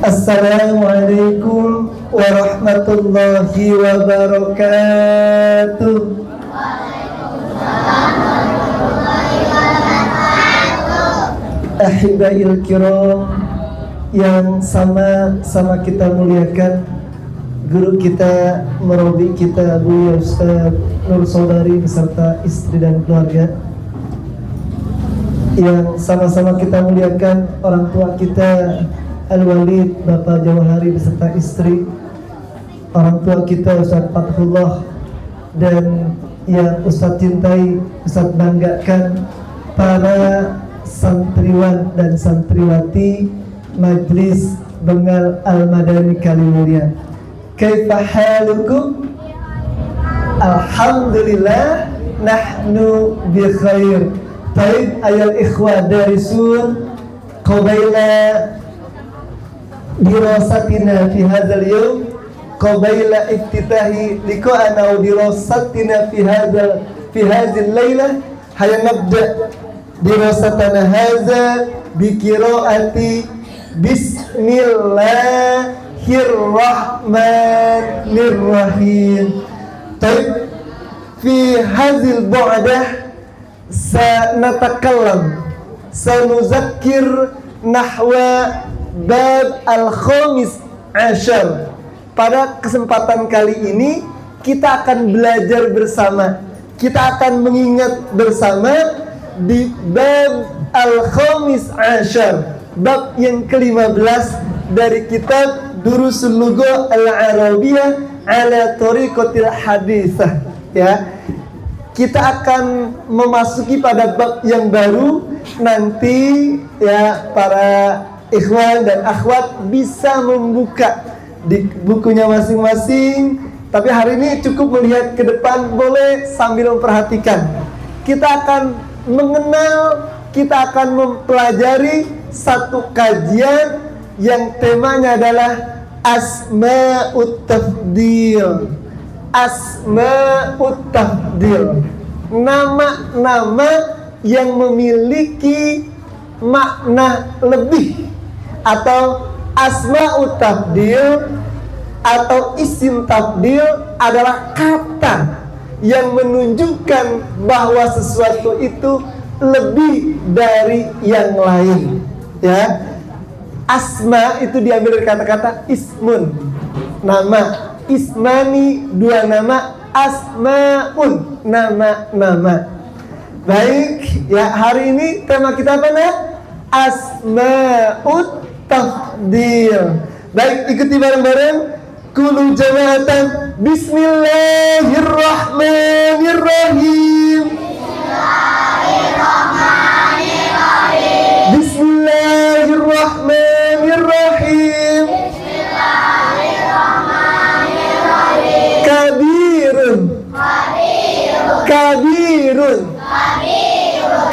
Assalamualaikum warahmatullahi wabarakatuh. Ahibail kiram yang sama-sama kita muliakan, guru kita, murabi kita, Buya Ustaz Nur Saudari beserta istri dan keluarga, yang sama-sama kita muliakan orang tua kita Al-Walid Bapak Jawahari beserta istri, orang tua kita Ustaz Fathullah, dan yang Ustaz cintai, Ustaz banggakan, para santriwan dan santriwati Majlis Bengal Al-Madani Kalimulia. Kaifa halukum? Alhamdulillah nahnu bi khair. Taib ayal ikhwah darisun qabaila dirasatina fi hadzal yawm, qabaila iftitahi liqa'ana wa dirasatina fi hadzal laylah. Hayya nabda dirasatana hadza bi qiraati bismillahirrahmanirrahim. Taib fi hadzal bu'dah sanatakallam sanuzakkir nahwa bab al-khamis ashar. Pada kesempatan kali ini kita akan belajar bersama, kita akan mengingat bersama di bab al-khamis ashar, bab yang ke-15 dari kitab Durusul Lugha Al-Arabiyah ala Tariqatil Haditsah. Ya, kita akan memasuki pada bab yang baru. Nanti ya para ikhwan dan akhwat bisa membuka di bukunya masing-masing. Tapi hari ini cukup melihat ke depan, boleh sambil memperhatikan. Kita akan mengenal, kita akan mempelajari satu kajian yang temanya adalah Asma'ut Tafdil. Asma'ut Tafdil, nama-nama yang memiliki makna lebih, atau Asma'ut Tafdil atau isim tafdil adalah kata yang menunjukkan bahwa sesuatu itu lebih dari yang lain. Ya, asma itu diambil dari kata-kata ismun, nama. Ismani, dua nama. Asmaun, nama-nama. Baik, ya, hari ini tema kita apa nih? Asma'ut Tafdil. Baik, ikuti bareng-bareng. Kulu jama'atan. Bismillahirrahmanirrahim. Bismillahirrahmanirrahim. Bismillahirrahmanirrahim. Bismillahirrahmanirrahim. Kabirun. Kabirun.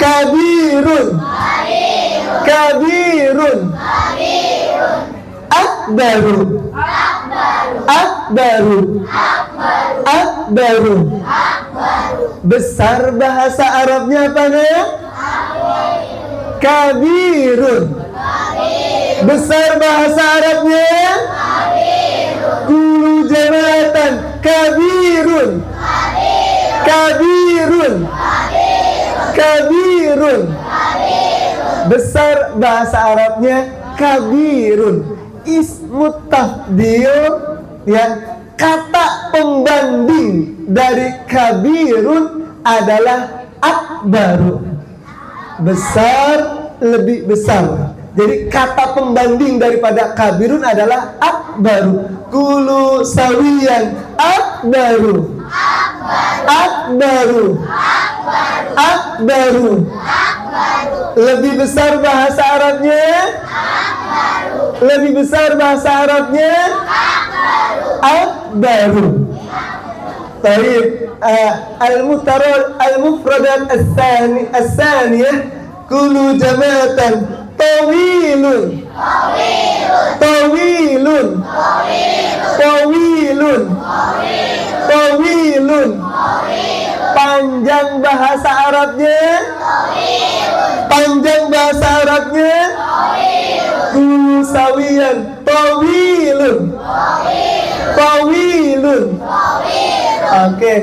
Kabirun. Kabirun. Akbaru. Akbaru. Akbaru. Besar bahasa Arabnya apa ya? Kabirun. Besar bahasa Arabnya? Kulu jama'atan. Kabirun. Kabirun. Kabirun. Besar bahasa Arabnya kabirun. Ismut tafdil, ya, kata pembanding dari kabirun adalah akbaru. Besar, lebih besar. Jadi kata pembanding daripada kabirun adalah akbaru. Kulu sawiyan akbaru. Akbaru. Akbaru. Lebih besar bahasa Arabnya? Lebih besar bahasa Arabnya? Akbaru. Baik, al-mufradat as-saniyah, kulu jama'atan tawilun. Tawilun. Tawilun. Tawilun. Panjang bahasa Arabnya? Panjang bahasa Arabnya? Kulu sawiyan Tawilun. Tawilun. Oke.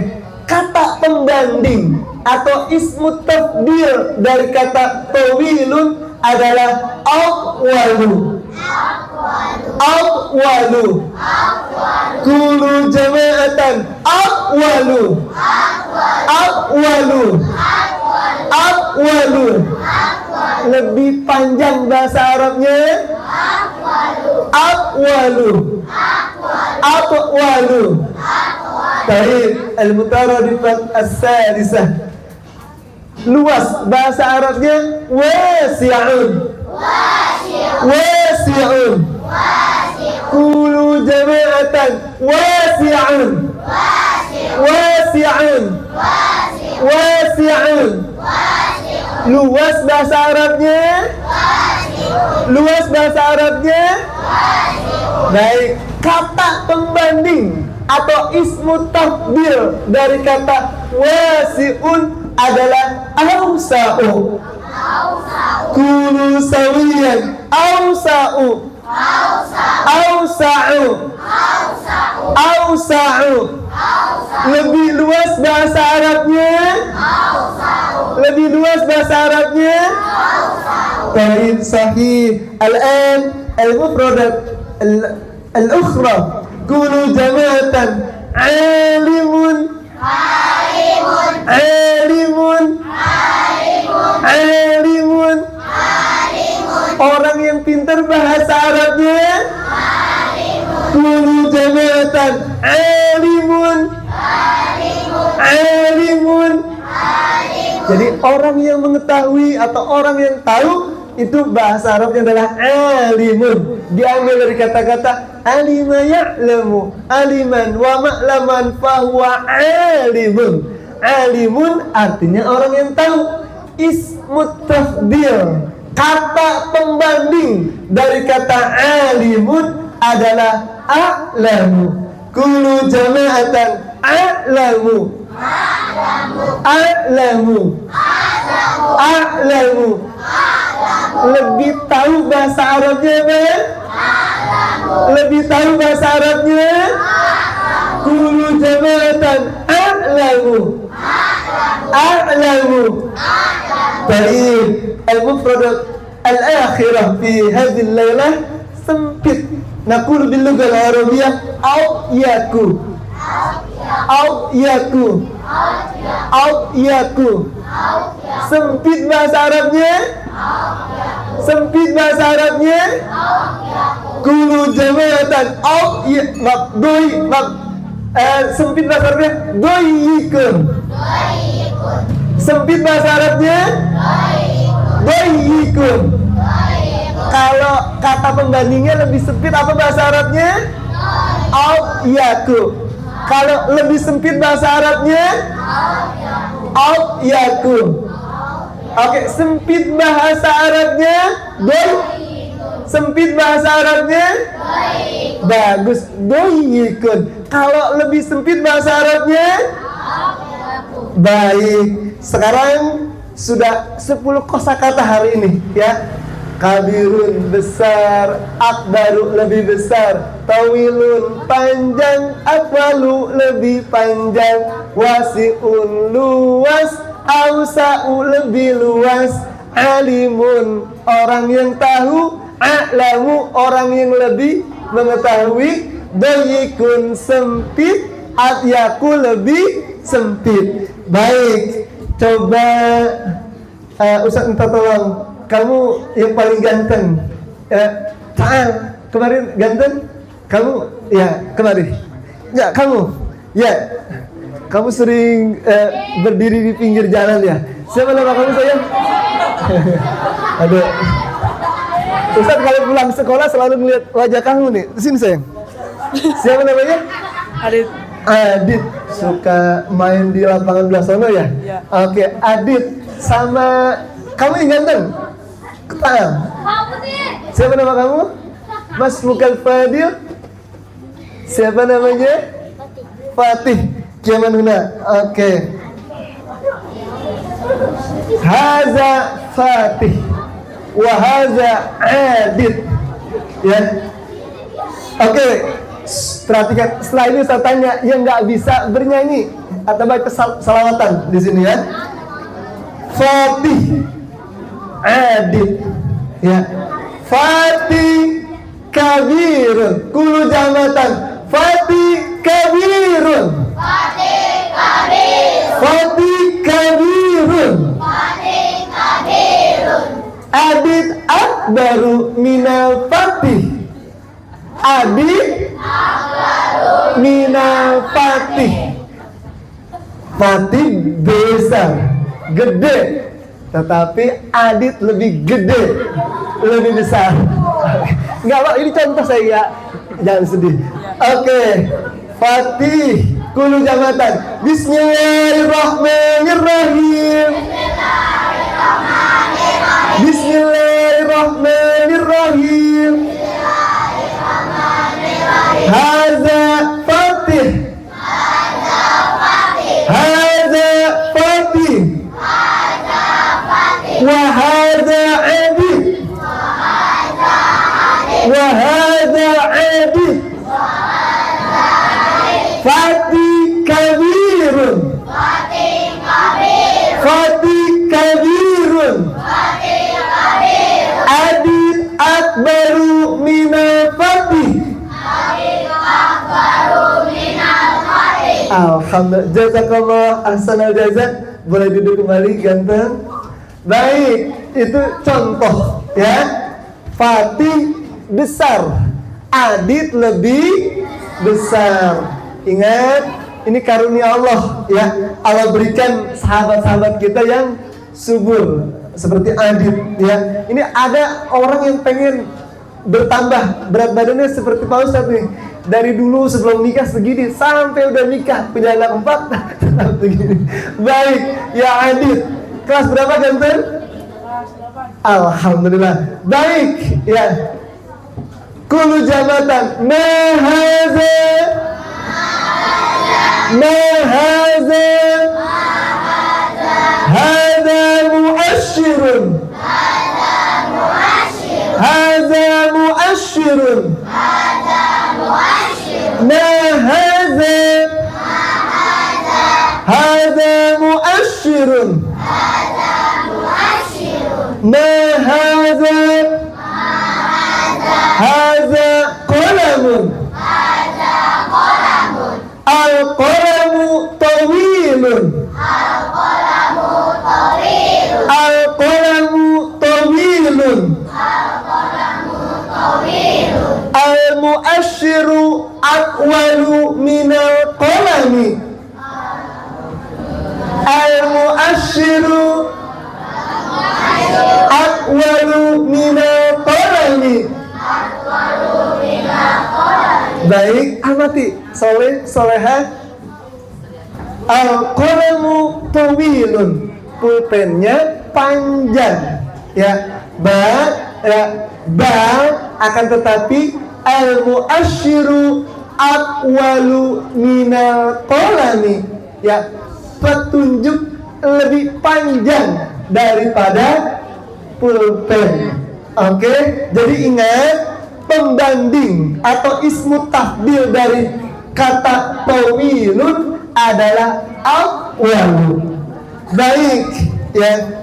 Kata pembanding atau ismu tafdil dari kata tawilun adalah aqwalu. Aqwalu. Kulu jama'atan aqwalu. Aqwalu. Aqwalu. Lebih panjang bahasa Arabnya aqwalu. Aqwalu. Baik, al-mutaradifat as-salisah. Luas bahasa Arabnya wasi'un. Wasi'un. Kulu jama'atan wasi'un. Wasi'un. Wasi'un. Luas bahasa Arabnya. Luas bahasa Arabnya. Baik, kata pembanding atau ismu tafdil dari kata wasi'un adalah awsa'u. Kulu sawiyan awsa'u. Awsa'u. Awsa'u. Lebih luas bahasa Arabnya. Lebih luas bahasa Arabnya. Baik, sahih. Al-an al-mufradat al-ukhra. Kulu jama'atan alimun. Alimun. Alimun. Orang yang pintar bahasa Arabnya. Kulu jama'atan alimun. Alimun. Jadi orang yang mengetahui atau orang yang tahu itu bahasa Arabnya adalah alimun. Diambil dari kata-kata alima ya'lamu, aliman wa ma'laman fahuwa alimun. Alimun artinya orang yang tahu. Ismu tafdil, kata pembanding dari kata alimun adalah a'lamu. Kulu jama'atan a'lamu. A'lamu. A'lamu. Lebih tahu bahasa Arabnya apa? Lebih tahu bahasa Arabnya? Kulu jama'atan a'lamu. A'lamu. Baik, al-mufradat al-akhirah fi hadhihi al-lailah sempit. Naqul bil lughah al-arabiyyah au yaku. Au yaku. Au yaku. Sempit bahasa Arabnya. Sempit bahasa Arabnya. Kulu jama'atan au ya maqdui sempit bahasa Arabnya doyikun. Sempit bahasa Arabnya doyikun. Kalau kata pembandingnya lebih sempit apa bahasa Arabnya? Au yaku. Kalau lebih sempit bahasa Arabnya au yaku. Oke, sempit bahasa Arabnya doy. Sempit bahasa Arabnya bagus, doyikun. Kalau lebih sempit bahasa Arabnya baik. Sekarang sudah 10 kosakata hari ini ya. Kabirun besar, akbaru lebih besar, tawilun panjang, akwalu lebih panjang, wasi'un luas, awsa'u lebih luas, alimun orang yang tahu, a'lamu orang yang lebih mengetahui, doyikun sempit, atyaku lebih sempit. Baik, coba Ustaz minta tolong. Kamu yang paling ganteng, kemarin ganteng, kamu ya kemarin, ya kamu, ya kamu sering berdiri di pinggir jalan ya. Siapa nama kamu sayang? Aduh, Ustaz kalau pulang sekolah selalu melihat wajah kamu nih. Sini sayang. Siapa namanya? Adit. Adit suka main di lapangan belah sono ya? Ya. Oke, Adit sama kamu yang ganteng. Ketam. Siapa nama kamu? Mas Mukal Fadil. Siapa namanya? Fatih. Kiaman Huna. Oke. Haza Fatih. Wa haza Adit. Ya. Oke, perhatikan. Setelah ini saya tanya yang nggak bisa bernyanyi atau baca salawatan di sini ya. Fatih, Adit, ya. Fatih kabirun, kulu jamatan. Fatih kabirun. Fatih kabirun. Fatih kabirun. Fatih kabirun. Adit akbaru minal fatih. Adit akbaru minal fatih. Fatih besar, gede, tetapi Adit lebih gede, lebih besar. Enggak Pak, ini contoh saya ya, jangan sedih. Oke, Fatih, kulu jamatan. Bismillahirrahmanirrahim. Bismillahirrahmanirrahim. Hadza Fatih. Hadza Fatih. Wahada Adit. Wahada Adit. Fatih kabirun. Fatih kabirun. Adit akbaru minal fatih. Alhamdulillah, jazakallah ahsanal jazak. Boleh duduk kembali, ganteng. Baik, itu contoh ya. Fatih besar, Adit lebih besar. Ingat, ini karunia Allah ya. Allah berikan sahabat-sahabat kita yang subur seperti Adit ya. Ini ada orang yang pengen bertambah berat badannya seperti Pak Ustadz nih. Dari dulu sebelum nikah segini sampai udah nikah punya anak 4 tetap begini. Baik, ya Adit. Kelas berapa ganteng? Kelas 8. Alhamdulillah. Baik, ya. Kulu jabatan. Mahaza. Mahaza. Hada muasyirun. Hada muasyirun. Ma hadza. Hadza muasyirun. Ma hadza. Hadza qalamun. Al-qalamu tawilun. Al-qalamu tawilun. Al-mu'asyiru aqwalu minal qalami. Al-mu'asyiru aqwalu minal qalami. Baik, amati. Soleh, solehah. Al-qalamu tawilun. Pulpennya panjang. Ya, ba akan tetapi al-mu'asyiru aqwalu minal qalami. Ya, petunjuk lebih panjang daripada pulpen. Oke, jadi ingat pembanding atau ismu tafdil dari kata tawilun adalah aqwalu. Baik, ya.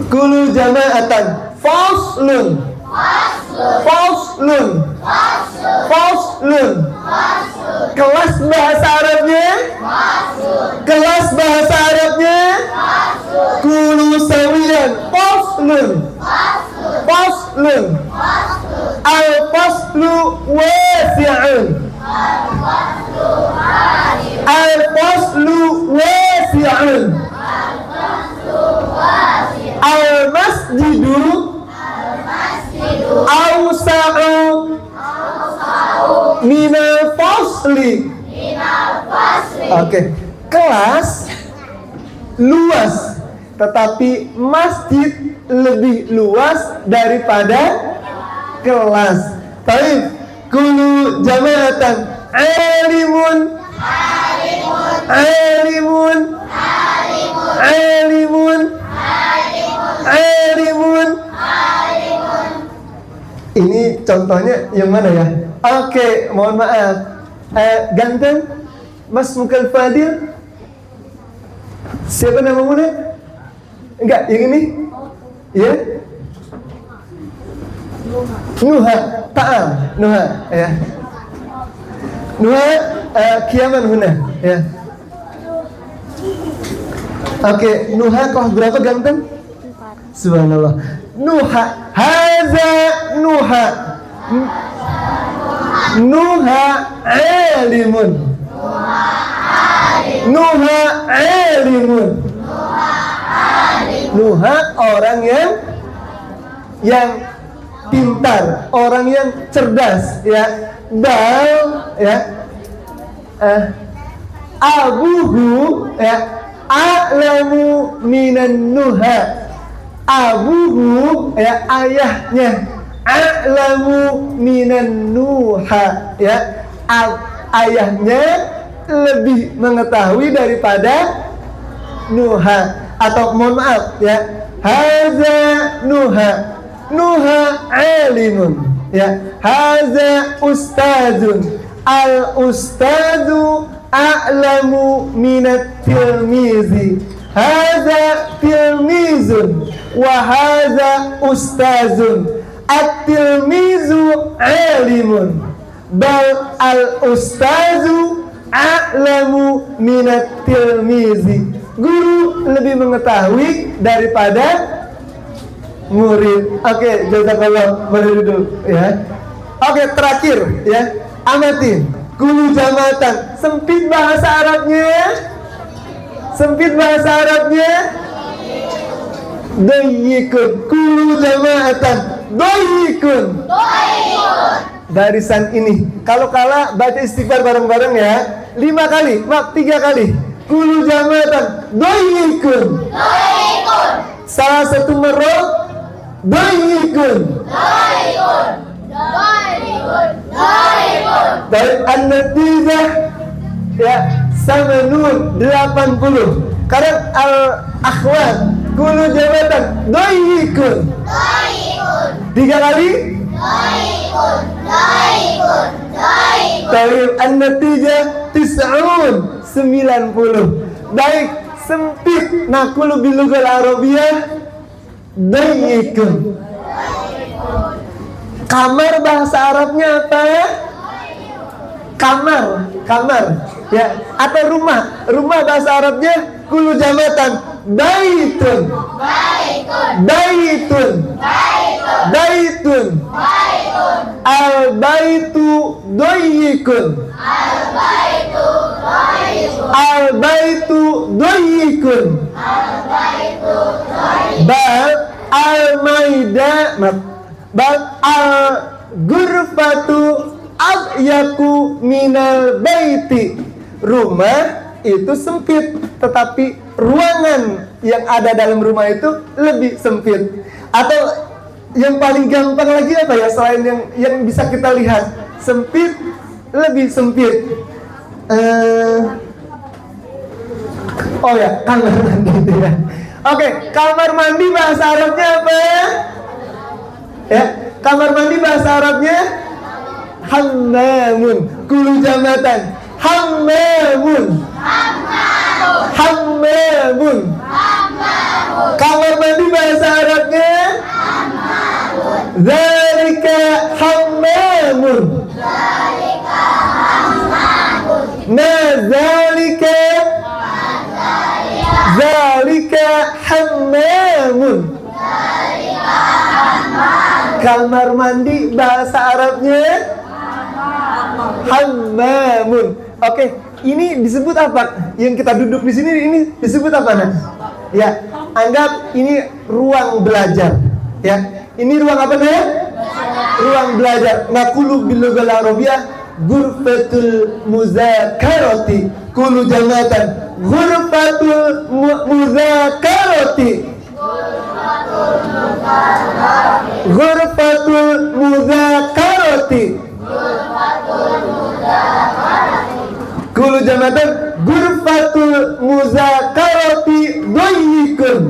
Kulu jama'atan. Faslun. Faslun. Faslun. Kelas bahasa Arabnya. Kelas bahasa Arabnya. Kulu sawiyan. Faslun. Faslun. Al-faslu wasi'un. Al-faslu wasi'un. Al-masjidu awsa'u minal fasli. Oke, kelas luas, tetapi masjid lebih luas daripada kelas. Baik, kulu jama'atan. Alimun. Alimun. Alimun. Alimun. Ini contohnya yang mana ya? Oke, mohon maaf. Ganteng, Mas Mukal Fadil. Siapa nama muda? Enggak, yang ini? Ya? Nuha, Ta'am, Nuha, ya. Nuha, kiaman huna, ya. Oke, Nuha kok berapa ganteng? Subhanallah. Nuha, haza Nuha. Nuha alimun. Nuha alimun. Nuha orang yang pintar, orang yang cerdas, ya. Bal, ya. Abuhu, ya. A'lamu minan Nuha. Abuhu, ya, ayahnya. A'lamu minan Nuha, ya. Ayahnya lebih mengetahui daripada Nuha. Atau mohon maaf, ya. Haza Nuha. Nuha alimun, ya. Haza ustazun. Al ustazu a'lamu minat tilmizi. Haza tilmizun wa haza ustazun. At-tilmizu alimun bal al-ustazu a'lamu minat tilmizi. Guru lebih mengetahui daripada murid. Oke, jazakallah, boleh duduk, ya. Oke, terakhir, ya. Amatin. Kulu jamatan. Sempit bahasa Arabnya. Sempit bahasa Arabnya. Doyikun. Kulu jamatan. Doyikun. Barisan ini. Kalau kalah baca istighfar bareng-bareng, ya. 5 kali, maaf 3 kali. Kulu jamatan. Doyikun. Salah satu merok. Doyikun. Dari an-natijah, ya, sama nur 80. Kadang al-akhwat kulu jabatan doyikun. 3 kali. Dari an-natijah tis'un 90. Baik, sempit. Nah, kulu bilughal arabiyah doyikun. Kamar bahasa Arabnya apa? Kamar, ya. Atau rumah bahasa Arabnya kulu jamatan baitun. Al baitu doyikun. Bal al maida bal al-ghurfatu abyaku minal baiti. Rumah itu sempit, tetapi ruangan yang ada dalam rumah itu lebih sempit. Atau yang paling gampang lagi apa ya, selain yang bisa kita lihat, sempit, lebih sempit. Oh ya, kamar mandi itu ya. Oke, kamar mandi bahasa Arabnya apa? Ya, kamar mandi bahasa Arabnya hammamun. Kulu jamatan hammamun. Kamar mandi bahasa Arabnya zalika hammamun. Zalika hammamun. Kamar mandi bahasa Arabnya hammamun. Oke, ini disebut apa? Yang kita duduk di sini ini disebut apa, Nak? Ya, anggap ini ruang belajar. Ya, ini ruang apa, Nak? Ruang belajar. Naqulu bilughal arabiyah ghurfatul muzakarati. Kulu jamatan ghurfatul muzakarati. Ghurfatul muzakarati. Kulu jamatan ghurfatul muzakarati doyikun.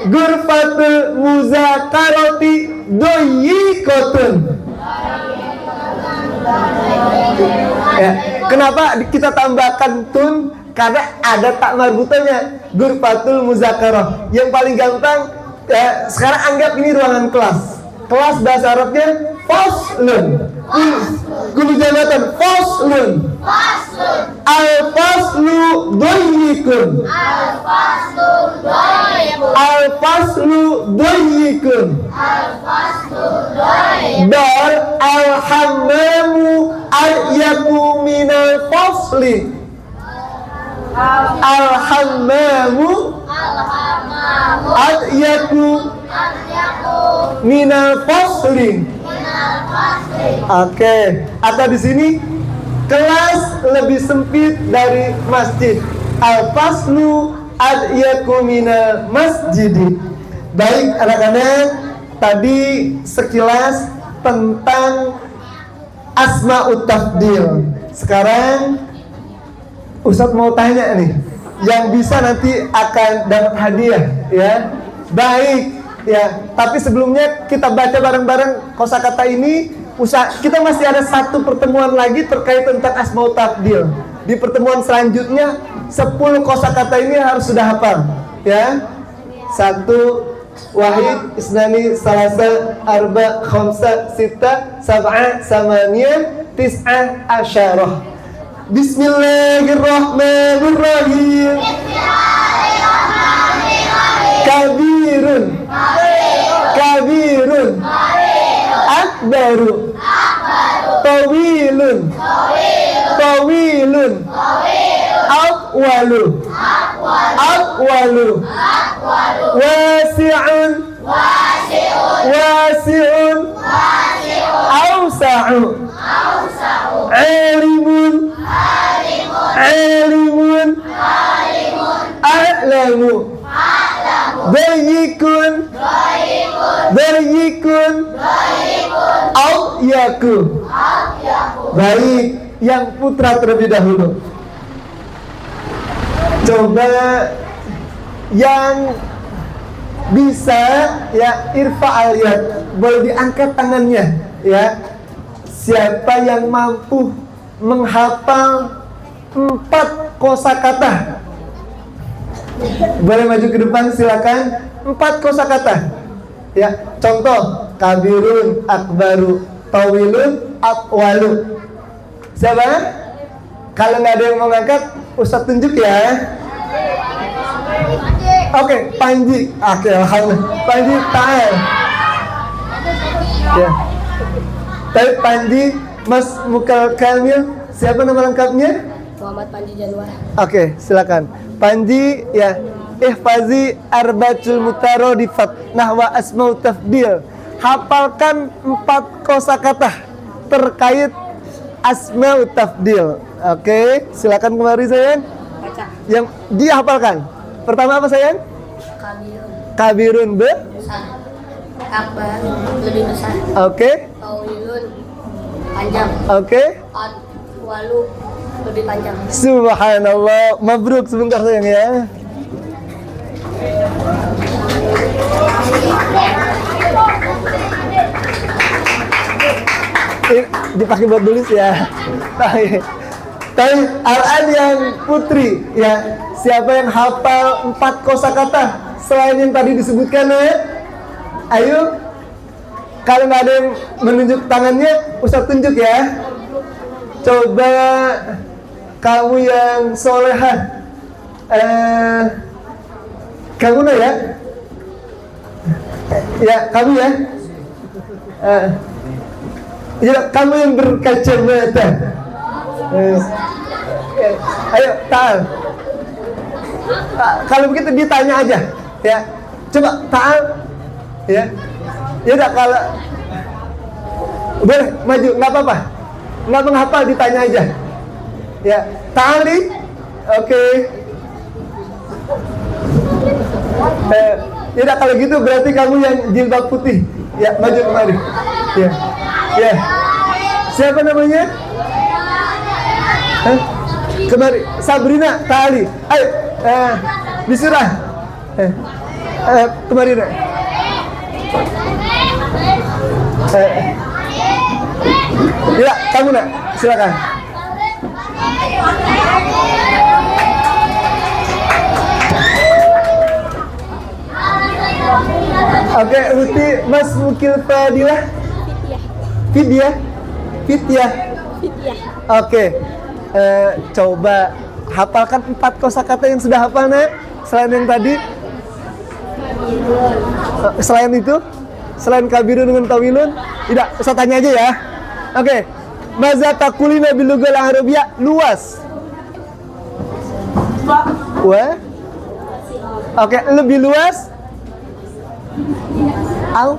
Ghurfatul Dayyiqatun. Ya, kenapa kita tambahkan tun? Karena ada tak marbutannya, ghurfatul muzakarah. Yang paling gampang ya, sekarang anggap ini ruangan kelas. Kelas bahasa Arabnya faslun. Gulu jabatan faslun. Al-faslu dhayyikun. Al-faslu dhayyikun. Dar al-hammamu al-yaku minal fasli. Al-hammamu al-yaku minal fasli. Oke, atau di sini kelas lebih sempit dari masjid. Al-faslu al-yaku minal masjidi. Baik anak-anak, tadi sekilas tentang asma'ut tafdil. Sekarang Ustadz mau tanya nih, yang bisa nanti akan dapat hadiah, ya. Baik, ya. Tapi sebelumnya kita baca bareng-bareng kosakata ini. Kita masih ada satu pertemuan lagi terkait tentang asma'ut tafdil. Di pertemuan selanjutnya 10 kosakata ini harus sudah hafal, ya. 1 wahid, isnani, salasa, arba, khamsa, sita, sab'a, samaniyah, tis'ah, asyarah. Bismillahirrahmanirrahim. Kabirun. Kabirun. Akbaru. Tawilun. Tawilun. Aqwalu. Aqwalu. Wasi'un. Wasi'un. Awsa'u. Alimun. Alimun. A'lamu. Dayyikun. Dayyikun. Awyaku. Baik, yang putra terlebih dahulu. Coba yang bisa ya irfa al-yad, boleh diangkat tangannya, ya. Siapa yang mampu menghafal 4 kosakata? Boleh maju ke depan, silakan. 4 kosakata. Ya, contoh kabirun, akbaru, tawilun, aqwalu. Siapa? Kalau nggak ada yang mau ngangkat, Ustadz tunjuk ya. Oke, Panji. Oke, alhamdulillah. Panji Ta'al. Ya. Tapi Panji, Mas Mukal Kamil, siapa nama lengkapnya? Muhammad Panji Januar. Oke, silakan. Panji, ya. Ihfazi arba'atul mutaradifat nahwa asma'ut tafdil. Hafalkan 4 kosakata terkait asma'ut tafdil. Oke, silakan kemari sayang. Baca. Yang dihafalkan. Pertama apa sayang? Kabirun. Kabirun Besar. Akbar. Lebih besar. Oke. Tawilun. Panjang. Oke. Walu. Lebih panjang. Subhanallah. Mabruk sebentar sayang ya. Dipakai buat tulis ya. Tapi Al-an yang putri ya. Siapa yang hafal 4 kosakata selain yang tadi disebutkan ya? Ayo. Kalau nggak ada yang menunjuk tangannya, Ustaz tunjuk ya. Coba kamu yang solehah. Kamu ya? Ya, kamu ya? Ya, kamu yang berkacamata. Ayo, Ta'al. Kalau begitu ditanya aja, ya. Coba Ta'al, ya. Ya udah kalau boleh maju, nggak apa-apa. Nggak menghafal, ditanya aja. Ya, Ta'al nih. Oke. Ya udah kalau gitu berarti kamu yang jilbab putih. Ya, maju kemari. Ya. Ya. Siapa namanya? Kemari. Sabrina Tali. Ayo. Bismillah. Kemari nak. Ya, kamu nak, silakan. Oke, Ruti, Mas Mukil Fadilah. Fidyah. Oke, coba hafalkan 4 kosakata yang sudah hafal, nak. Selain yang tadi. Selain itu, selain kabirun dengan tawilun, tidak. Saya tanya aja ya. Oke, maza takulina bilugal arabiyah, luas. Wah. Oke, lebih luas. Au.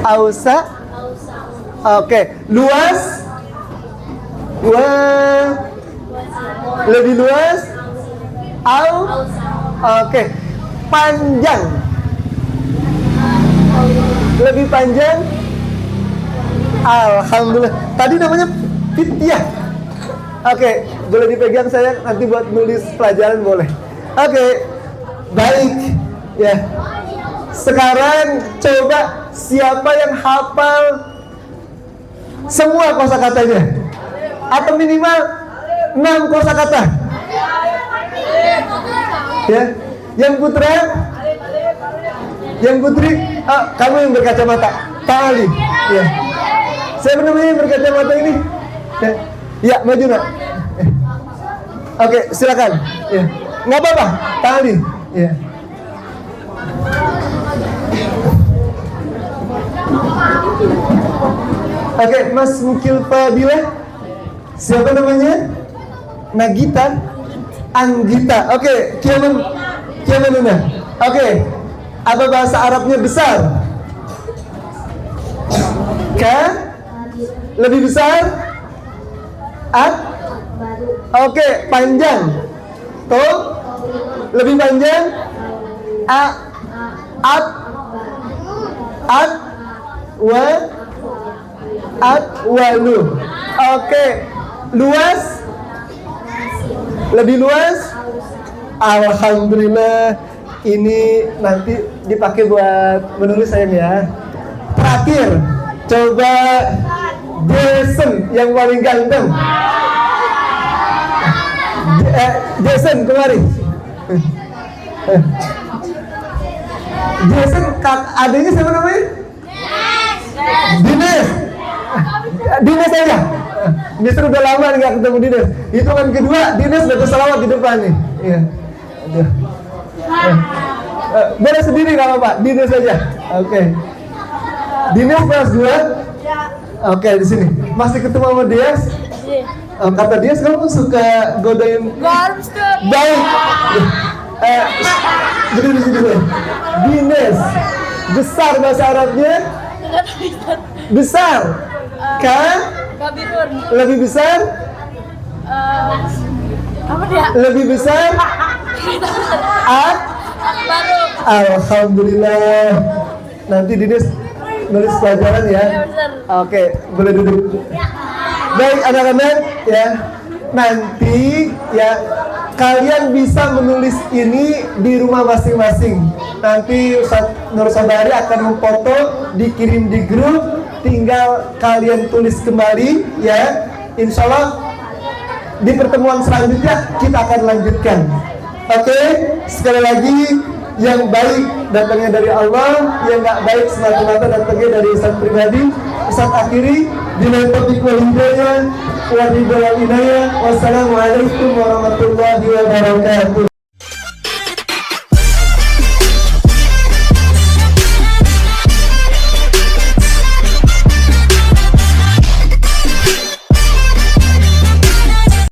Ausa. Oke, luas. Wah. Lebih luas. Au. Oke. Panjang. Lebih panjang. Alhamdulillah. Tadi namanya fityah. Oke, boleh dipegang saya nanti buat nulis pelajaran boleh. Oke, baik. Ya. Sekarang coba siapa yang hafal semua kosakatanya? Atau minimal 6 kosakata? Ya. Yang putra? Yang putri? Kamu yang berkacamata. Tali. Ya. Siapa namanya yang berkacamata ini? Ya. Ya, maju nak. Oke, silakan. Ya. Nggak apa-apa, tali. Ya. Oke, Mas Mukil Fadilah. Siapa namanya? Nagita. Anggita. Oke, Kiaman Nuna. Oke. Apa bahasa Arabnya besar? Ka? Lebih besar? Oke, panjang. Tuh. Lebih panjang? Walu. Oke. Luas? Lebih luas? Alhamdulillah. Ini nanti dipakai buat menulis sayang ya. Terakhir, coba Jason yang paling ganteng. Jason kemari. Jason, adanya siapa namanya? Dines aja. Mister udah lama nggak ketemu Dines. Hitungan kedua, Dines udah selawat di depan nih. Iya. Boleh sendiri nggak apa-apa, Dines aja. Oke. Dines kelas 2. Oke, di sini. Masih ketemu sama Dias? Kata Dias kamu suka godain. Baik. Berdiri di sini dulu. Dines. Besar bahasa Arabnya? Besar. Kabirun. Lebih besar? Apa dia? Lebih besar? Baru. Alhamdulillah. Nanti Dines nulis pelajaran ya. Oke, boleh duduk. Baik anak-anak ya. Nanti ya kalian bisa menulis ini di rumah masing-masing. Nanti Ustaz Nur Sobari akan memfoto, dikirim di grup, tinggal kalian tulis kembali ya. Insya Allah di pertemuan selanjutnya kita akan lanjutkan. Oke, sekali lagi yang baik datangnya dari Allah, yang nggak baik semata-mata datangnya dari Ustaz pribadi. Ustaz akhiri dengan topik walidaya wa ridha wal inayah. Wassalamualaikum warahmatullahi wabarakatuh.